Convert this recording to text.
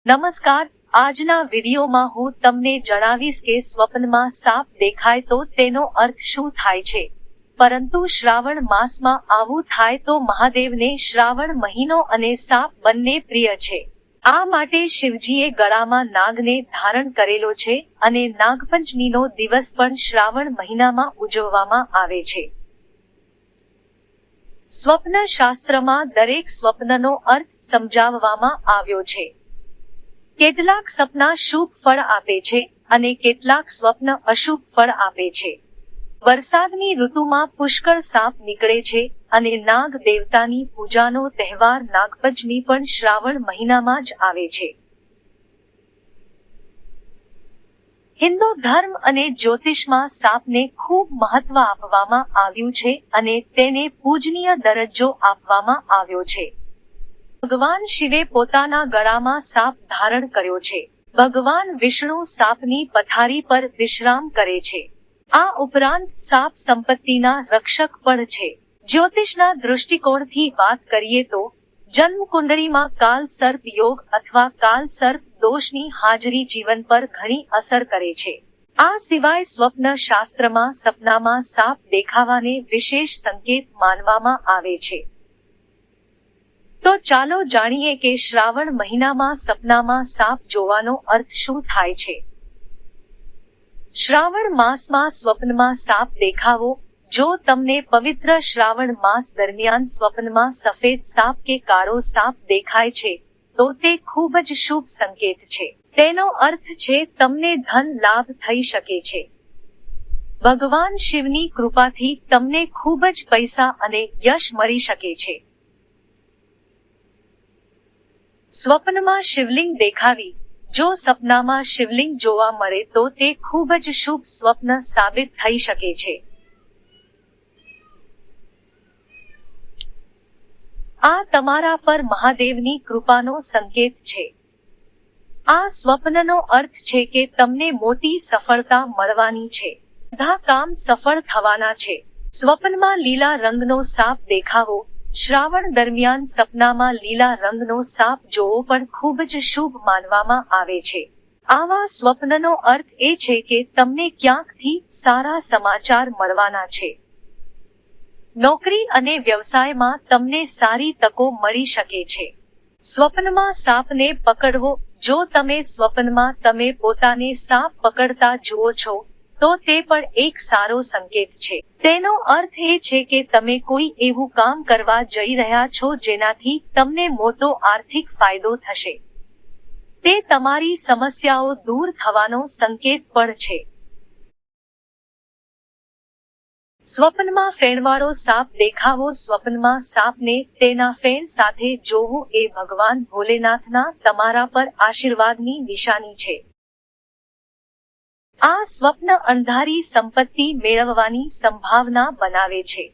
નમસ્કાર, આજના વિડીયોમાં હું તમને જણાવીશ કે સ્વપ્નમાં સાપ દેખાય તો તેનો અર્થ શું થાય છે. પરંતુ શ્રાવણ માસમાં આવું થાય તો મહાદેવને શ્રાવણ મહિનો અને સાપ બંને પ્રિય છે. આ માટે શિવજીએ ગળામાં નાગને ધારણ કરેલો છે અને નાગપંચમીનો દિવસ પણ શ્રાવણ મહિનામાં ઉજવવામાં આવે છે. સ્વપ્ન શાસ્ત્રમાં દરેક સ્વપ્નનો અર્થ સમજાવવામાં આવ્યો છે. કેટલાક સપના શુભ ફળ આપે છે અને કેટલાક સ્વપ્ન અશુભ ફળ આપે છે. વરસાદની ઋતુમાં પુષ્કળ સાપ નીકળે છે અને નાગ દેવતાની પૂજાનો તહેવાર નાગપંચમી પણ શ્રાવણ મહિનામાં જ આવે છે. હિન્દુ ધર્મ અને જ્યોતિષમાં સાપને ખૂબ મહત્વ આપવામાં આવ્યું છે અને તેને પૂજનીય દરજ્જો આપવામાં આવ્યો છે. ભગવાન શિવે પોતાના ગળામાં સાપ ધારણ કર્યો છે. ભગવાન વિષ્ણુ સાપની પથારી પર વિશ્રામ કરે છે. આ ઉપરાંત સાપ સંપત્તિના રક્ષક પણ છે. જ્યોતિષના દૃષ્ટિકોણથી વાત કરીએ તો જન્મ કુંડળીમાં કાલ સર્પ યોગ અથવા કાલ સર્પ દોષની હાજરી જીવન પર ઘણી અસર કરે છે. આ સિવાય સ્વપ્ન શાસ્ત્રમાં સપનામાં સાપ દેખાવાને વિશેષ સંકેત માનવામાં આવે છે. તો ચાલો જાણીએ કે શ્રાવણ મહિનામાં સપનામાં સાપ જોવાનો અર્થ શું થાય છે. શ્રાવણ માસમાં સ્વપ્નમાં સાપ દેખાવો. જો તમને પવિત્ર શ્રાવણ માસ દરમિયાન સ્વપ્નમાં સફેદ સાપ કે કાળો સાપ દેખાય છે તો તે ખૂબ જ શુભ સંકેત છે. તેનો અર્થ છે તમને ધન લાભ થઈ શકે છે. ભગવાન શિવની કૃપાથી તમને ખૂબ જ પૈસા અને યશ મળી શકે છે. સ્વપ્નમાં શિવલિંગ દેખાવી. જો સપનામાં શિવલિંગ જોવા મળે તો તે ખૂબ જ શુભ સ્વપ્ન સાબિત થઈ શકે છે. આ તમારા પર મહાદેવની કૃપાનો સંકેત છે. આ સ્વપ્નનો અર્થ છે કે તમને મોટી સફળતા મળવાની છે. બધા કામ સફળ થવાના છે. સ્વપ્નમાં લીલા રંગનો સાપ દેખાવો. શ્રાવણ દરમિયાન સપનામાં લીલા રંગનો સાપ જોવો પણ ખૂબ જ શુભ માનવામાં આવે છે. આવા સ્વપ્નનો અર્થ એ છે કે તમને ક્યાંકથી સારા સમાચાર મળવાના છે. નોકરી અને વ્યવસાયમાં તમને સારી તકો મળી શકે છે. સ્વપ્નમાં સાપને પકડવો. જો તમે સ્વપ્નમાં તમે પોતાને સાપ પકડતા જુઓ છો તો તે પણ એક સારો સંકેત છે. તેનો અર્થ એ છે કે તમે કોઈ એવું કામ કરવા જઈ રહ્યા છો જેનાથી તમને મોટો આર્થિક ફાયદો થશે. તે તમારી સમસ્યાઓ દૂર થવાનો સંકેત પણ છે. સ્વપ્નમાં ફેણવાળો સાપ દેખાવો. સ્વપ્નમાં સાપને તેના ફેણ સાથે જોવું એ ભગવાન ભોલેનાથના તમારા પર આશીર્વાદની નિશાની છે. આ સ્વપ્ન અણધારી સંપત્તિ મેળવવાની સંભાવના બનાવે છે.